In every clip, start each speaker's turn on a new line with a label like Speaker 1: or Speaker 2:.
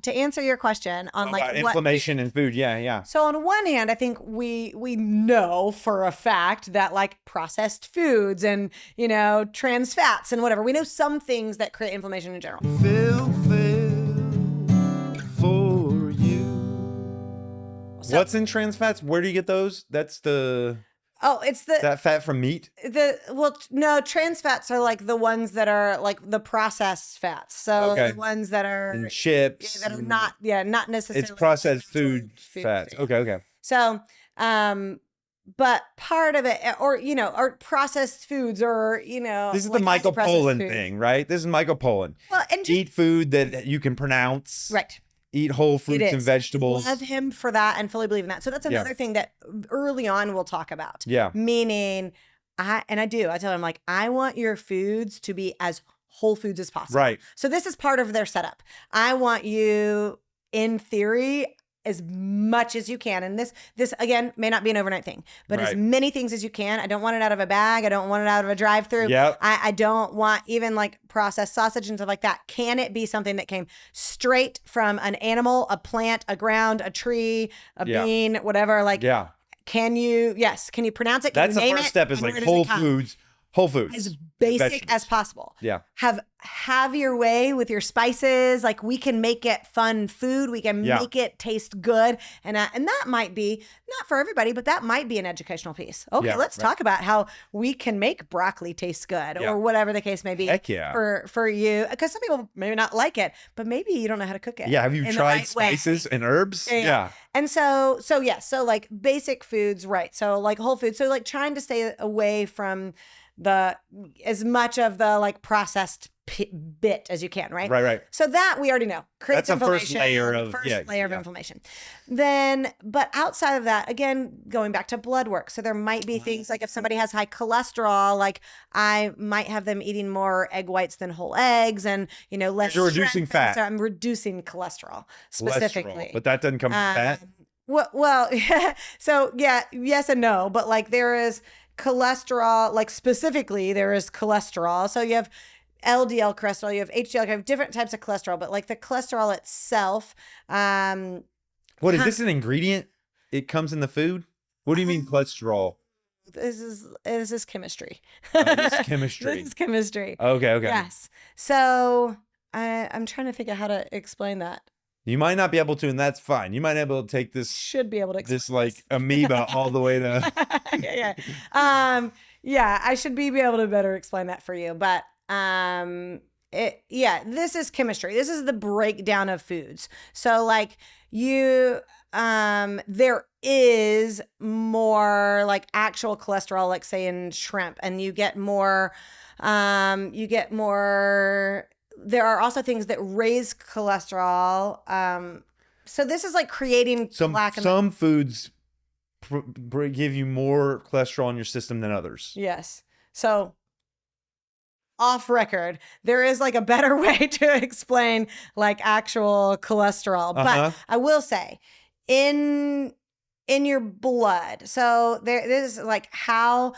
Speaker 1: to answer your question on like
Speaker 2: inflammation in food. Yeah.
Speaker 1: So on one hand, I think we know for a fact that like processed foods and, trans fats and whatever, we know some things that create inflammation in general.
Speaker 2: Phil Phails for you. What's in trans fats? Where do you get those? That's that fat from meat?
Speaker 1: No, trans fats are like the ones that are like the processed fats. So the ones that are
Speaker 2: in chips.
Speaker 1: That are not necessarily.
Speaker 2: It's processed food fats. Okay.
Speaker 1: So, but part of it, or processed foods, or
Speaker 2: this is like the Michael Pollan thing, right? This is Michael Pollan.
Speaker 1: Well, and
Speaker 2: eat food that you can pronounce.
Speaker 1: Right.
Speaker 2: Eat whole fruits and vegetables.
Speaker 1: I love him for that and fully believe in that. So that's another thing that early on we'll talk about.
Speaker 2: Yeah.
Speaker 1: Meaning, I tell him like, I want your foods to be as whole foods as possible.
Speaker 2: Right.
Speaker 1: So this is part of their setup. I want you, in theory, as much as you can. And this again may not be an overnight thing, but as many things as you can. I don't want it out of a bag. I don't want it out of a drive-through.
Speaker 2: Yep.
Speaker 1: I don't want even like processed sausage and stuff like that. Can it be something that came straight from an animal, a plant, a ground, a tree, a bean, whatever? Like, can you pronounce it? Can
Speaker 2: That's
Speaker 1: you name
Speaker 2: the first
Speaker 1: it?
Speaker 2: step is like whole foods. As
Speaker 1: basic as possible.
Speaker 2: Yeah.
Speaker 1: Have your way with your spices. Like, we can make it fun food. We can make it taste good. And that might be, not for everybody, but that might be an educational piece. Okay, let's talk about how we can make broccoli taste good or whatever the case may be.
Speaker 2: Heck yeah.
Speaker 1: For you. Because some people maybe not like it, but maybe you don't know how to cook it.
Speaker 2: Yeah. Have you tried spices and herbs? Yeah.
Speaker 1: And so like basic foods, right? So like whole foods. So like trying to stay away from as much of the like processed bit as you can, right?
Speaker 2: Right.
Speaker 1: So that we already know creates
Speaker 2: that's
Speaker 1: inflammation.
Speaker 2: First layer of
Speaker 1: inflammation. Then, but outside of that, again, going back to blood work. So there might be things like if somebody has high cholesterol, like I might have them eating more egg whites than whole eggs, and less.
Speaker 2: You're reducing fat.
Speaker 1: So I'm reducing cholesterol specifically.
Speaker 2: But that doesn't come from fat.
Speaker 1: Well, so yes and no, but like there is cholesterol, like specifically there is cholesterol. So you have LDL cholesterol, you have HDL, you have different types of cholesterol, but like the cholesterol itself.
Speaker 2: What is this an ingredient? It comes in the food? What do you mean cholesterol?
Speaker 1: This is chemistry.
Speaker 2: This is chemistry.
Speaker 1: This is chemistry.
Speaker 2: Okay.
Speaker 1: Yes. So I'm trying to figure out how to explain that.
Speaker 2: You might not be able to, and that's fine. You might be able to take this.
Speaker 1: Should be able to explain
Speaker 2: this like amoeba all the way to.
Speaker 1: I should be able to better explain that for you, but this is chemistry. This is the breakdown of foods. So like there is more like actual cholesterol, like say in shrimp, and you get more. There are also things that raise cholesterol. So this is like creating
Speaker 2: some foods give you more cholesterol in your system than others.
Speaker 1: Yes. So off record, there is like a better way to explain like actual cholesterol. But I will say in your blood. So this is like how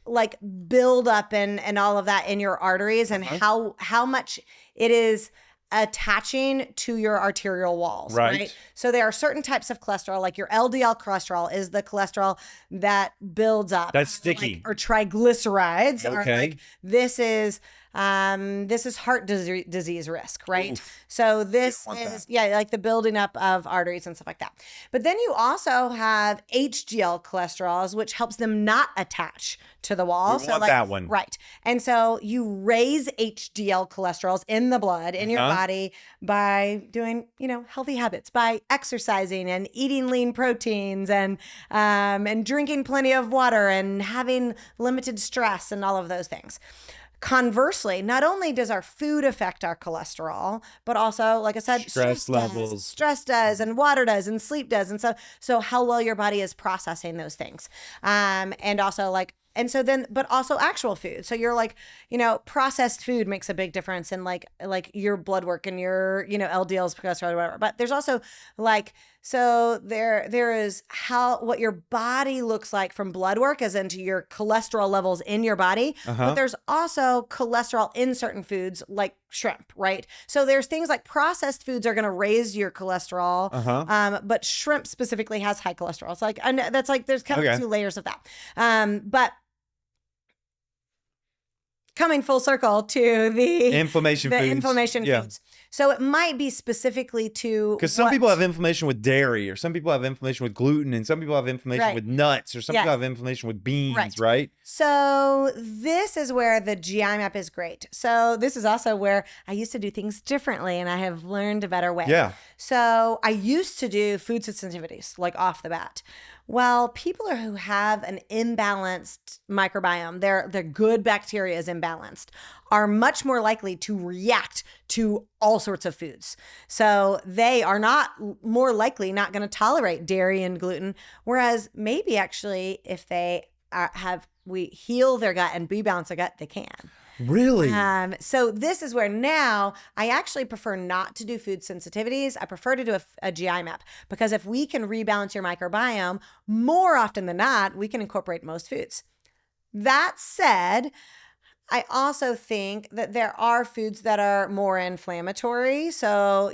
Speaker 1: like build up and all of that in your arteries and how much it is attaching to your arterial walls, right? So there are certain types of cholesterol, like your LDL cholesterol is the cholesterol that builds up.
Speaker 2: That's sticky.
Speaker 1: Or triglycerides.
Speaker 2: Okay.
Speaker 1: Are like, this is heart disease risk, right? Oof. So this is, like the building up of arteries and stuff like that. But then you also have HDL cholesterols, which helps them not attach to the wall.
Speaker 2: So like that one.
Speaker 1: Right. And so you raise HDL cholesterols in the blood, in your body by doing, healthy habits, by exercising and eating lean proteins and drinking plenty of water and having limited stress and all of those things. Conversely, not only does our food affect our cholesterol, but also, like I said,
Speaker 2: stress levels.
Speaker 1: Stress does, and water does, and sleep does. And so how well your body is processing those things. And also but also actual food. So you're like, processed food makes a big difference in like your blood work and your, LDLs, cholesterol, or whatever. But there's also like So there is what your body looks like from blood work as into your cholesterol levels in your body. But there's also cholesterol in certain foods like shrimp, right? So there's things like processed foods are going to raise your cholesterol. But shrimp specifically has high cholesterol. It's like, and that's like, there's kind of 2 layers of that. But coming full circle to the
Speaker 2: inflammation
Speaker 1: foods. So it might be specifically to,
Speaker 2: because some people have inflammation with dairy, or some people have inflammation with gluten, and some people have inflammation with nuts, or some people have inflammation with beans, right?
Speaker 1: So this is where the GI map is great. So this is also where I used to do things differently, and I have learned a better way.
Speaker 2: Yeah.
Speaker 1: So I used to do food sensitivities, like off the bat. Well, people who have an imbalanced microbiome, their good bacteria is imbalanced, are much more likely to react to all sorts of foods. So they are more likely not going to tolerate dairy and gluten. Whereas maybe actually if they we heal their gut and rebalance their gut, they can.
Speaker 2: Really?
Speaker 1: So this is where now I actually prefer not to do food sensitivities. I prefer to do a GI map, because if we can rebalance your microbiome, more often than not, we can incorporate most foods. That said, I also think that there are foods that are more inflammatory. So,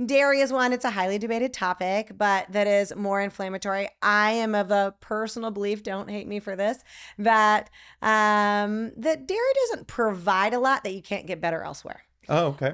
Speaker 1: dairy is one, it's a highly debated topic, but that is more inflammatory. I am of a personal belief, don't hate me for this, that that dairy doesn't provide a lot that you can't get better elsewhere.
Speaker 2: Oh, okay.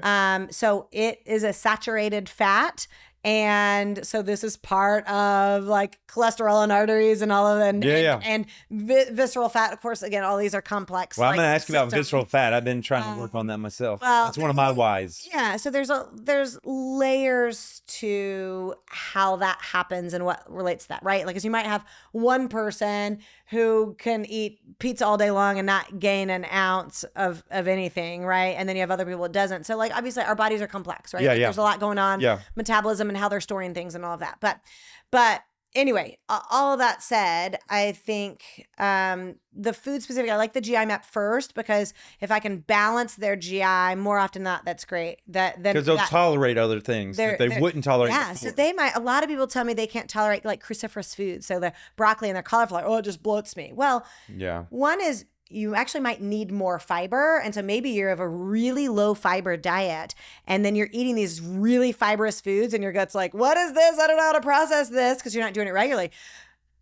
Speaker 1: So it is a saturated fat. And so this is part of like cholesterol and arteries and all of them. And visceral fat, of course, again, all these are complex.
Speaker 2: Well, I'm going to ask you about visceral fat. I've been trying to work on that myself.
Speaker 1: Well,
Speaker 2: that's one of my whys.
Speaker 1: Yeah. So there's layers to how that happens and what relates to that, right? Like, 'cause you might have one person who can eat pizza all day long and not gain an ounce of anything, right? And then you have other people that doesn't. So like, obviously our bodies are complex, right? There's a lot going on, metabolism and how they're storing things and all of that. But anyway, all of that said, I think the food specific, I like the GI map first, because if I can balance their GI more often than not, that's great. Because
Speaker 2: they'll tolerate other things that they wouldn't tolerate.
Speaker 1: Yeah, before. So they might. A lot of people tell me they can't tolerate like cruciferous foods, so the broccoli and their cauliflower. Oh, it just bloats me. Well, one is, you actually might need more fiber. And so maybe you have a really low fiber diet, and then you're eating these really fibrous foods and your gut's like, what is this? I don't know how to process this, because you're not doing it regularly.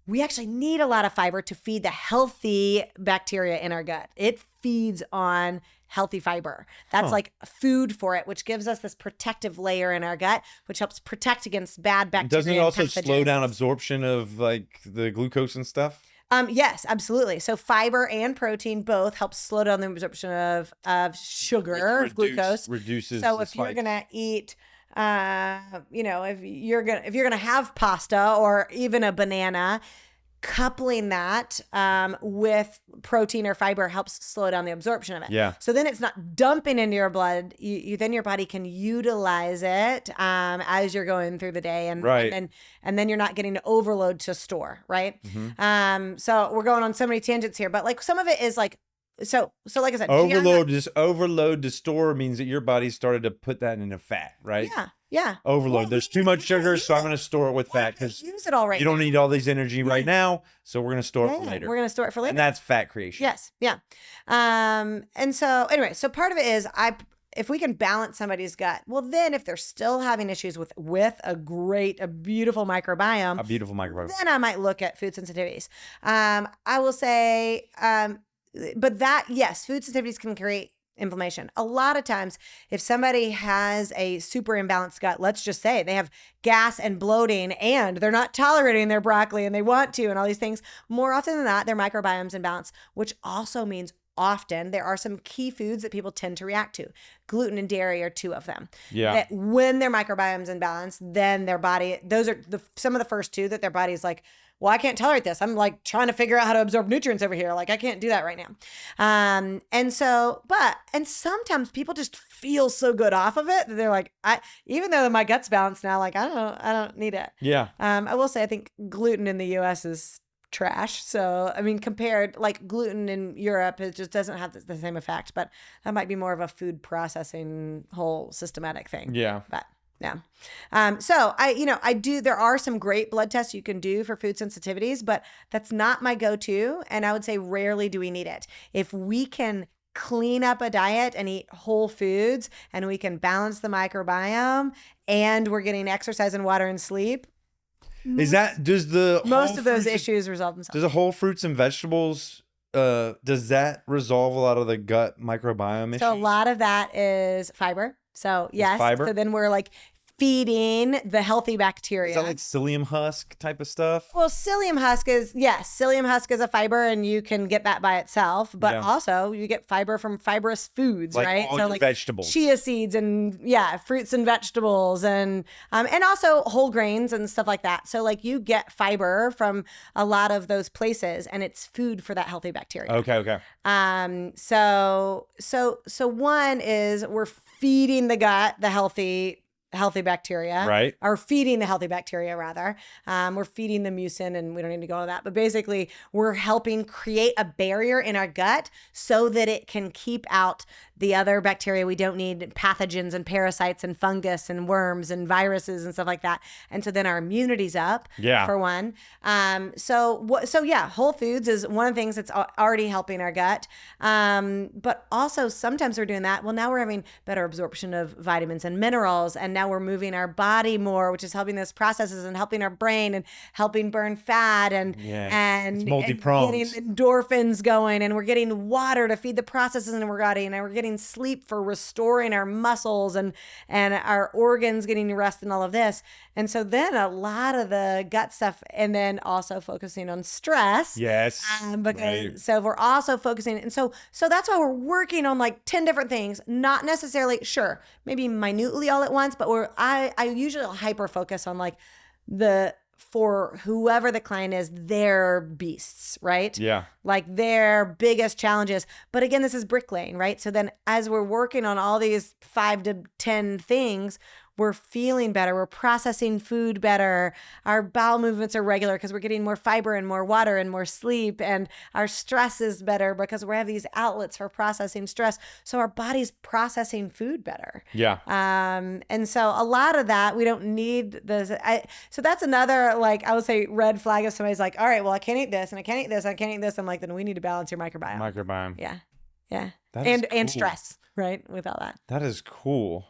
Speaker 1: We actually need a lot of fiber to feed the healthy bacteria in our gut. It feeds on healthy fiber. That's like food for it, which gives us this protective layer in our gut, which helps protect against bad bacteria.
Speaker 2: Doesn't it also slow down absorption of like the glucose and stuff?
Speaker 1: Yes, absolutely. So fiber and protein both help slow down the absorption of sugar, glucose.
Speaker 2: Reduces.
Speaker 1: So if you're gonna eat, if you're gonna have pasta or even a banana, coupling that with protein or fiber helps slow down the absorption of it.
Speaker 2: Yeah.
Speaker 1: So then it's not dumping into your blood. Then your body can utilize it as you're going through the day, and then you're not getting to overload to store, right?
Speaker 2: Mm-hmm.
Speaker 1: So we're going on so many tangents here, but like some of it is like, so like I said,
Speaker 2: overload to store means that your body started to put that into fat, right?
Speaker 1: Yeah.
Speaker 2: Overload. Well, there's too much sugar, so I'm going to store it with fat, because
Speaker 1: use it all right.
Speaker 2: You don't need all these energy right now, so we're going to store it for later.
Speaker 1: We're going to store it for later.
Speaker 2: And that's fat creation.
Speaker 1: Yes. Yeah. And so anyway, so part of it is if we can balance somebody's gut, well, then if they're still having issues with a beautiful microbiome, then I might look at food sensitivities. I will say, but food sensitivities can create inflammation. A lot of times, if somebody has a super imbalanced gut, let's just say they have gas and bloating and they're not tolerating their broccoli and they want to and all these things, more often than not, their microbiome's imbalanced, which also means often there are some key foods that people tend to react to. Gluten and dairy are 2 of them.
Speaker 2: Yeah.
Speaker 1: That when their microbiome's imbalanced, then their body, those are some of the first 2 that their body's like, well, I can't tolerate this. I'm like trying to figure out how to absorb nutrients over here. Like I can't do that right now. And sometimes people just feel so good off of it that they're like, even though my gut's balanced now, like I don't need it.
Speaker 2: Yeah.
Speaker 1: I will say, I think gluten in the US is trash. So, I mean, compared, like gluten in Europe, it just doesn't have the same effect, but that might be more of a food processing whole systematic thing.
Speaker 2: Yeah.
Speaker 1: But Yeah. There are some great blood tests you can do for food sensitivities, but that's not my go-to. And I would say rarely do we need it. If we can clean up a diet and eat whole foods and we can balance the microbiome and we're getting exercise and water and sleep.
Speaker 2: Does
Speaker 1: most of those issues resolve themselves?
Speaker 2: Does the whole fruits and vegetables, does that resolve a lot of the gut microbiome issues?
Speaker 1: So a lot of that is fiber. So yes.
Speaker 2: Fiber?
Speaker 1: So then we're like feeding the healthy bacteria.
Speaker 2: Is that like psyllium husk type of stuff?
Speaker 1: Well, psyllium husk is a fiber and you can get that by itself, but also you get fiber from fibrous foods,
Speaker 2: like
Speaker 1: right?
Speaker 2: All your vegetables.
Speaker 1: Chia seeds and fruits and vegetables and also whole grains and stuff like that. So like you get fiber from a lot of those places and it's food for that healthy bacteria.
Speaker 2: Okay.
Speaker 1: So one is we're feeding the gut the healthy bacteria,
Speaker 2: right?
Speaker 1: Or feeding the healthy bacteria rather. We're feeding the mucin and we don't need to go into that, but basically we're helping create a barrier in our gut so that it can keep out the other bacteria we don't need, pathogens and parasites and fungus and worms and viruses and stuff like that. And so then our immunity's up for one. Whole foods is one of the things that's already helping our gut. But also sometimes we're doing that. Well, now we're having better absorption of vitamins and minerals. And now we're moving our body more, which is helping those processes and helping our brain and helping burn fat and
Speaker 2: it's multi-pronged.
Speaker 1: and getting endorphins going. And we're getting water to feed the processes in our body. And we're getting sleep for restoring our muscles and our organs getting rest and all of this. And so then a lot of the gut stuff, and then also focusing on stress.
Speaker 2: Yes.
Speaker 1: So we're also focusing. And so that's why we're working on like 10 different things, not necessarily, maybe minutely all at once, but I usually hyper focus on like for whoever the client is, their beasts, right?
Speaker 2: Yeah.
Speaker 1: Like their biggest challenges. But again, this is bricklaying, right? So then as we're working on all these 5 to 10 things, we're feeling better. We're processing food better. Our bowel movements are regular because we're getting more fiber and more water and more sleep. And our stress is better because we have these outlets for processing stress. So our body's processing food better.
Speaker 2: Yeah.
Speaker 1: And so a lot of that, we don't need this. So that's another, like, I would say red flag if somebody's like, all right, well, I can't eat this and I can't eat this. And I can't eat this. I'm like, then we need to balance your microbiome. Yeah. And stress, right? With all that.
Speaker 2: That is cool.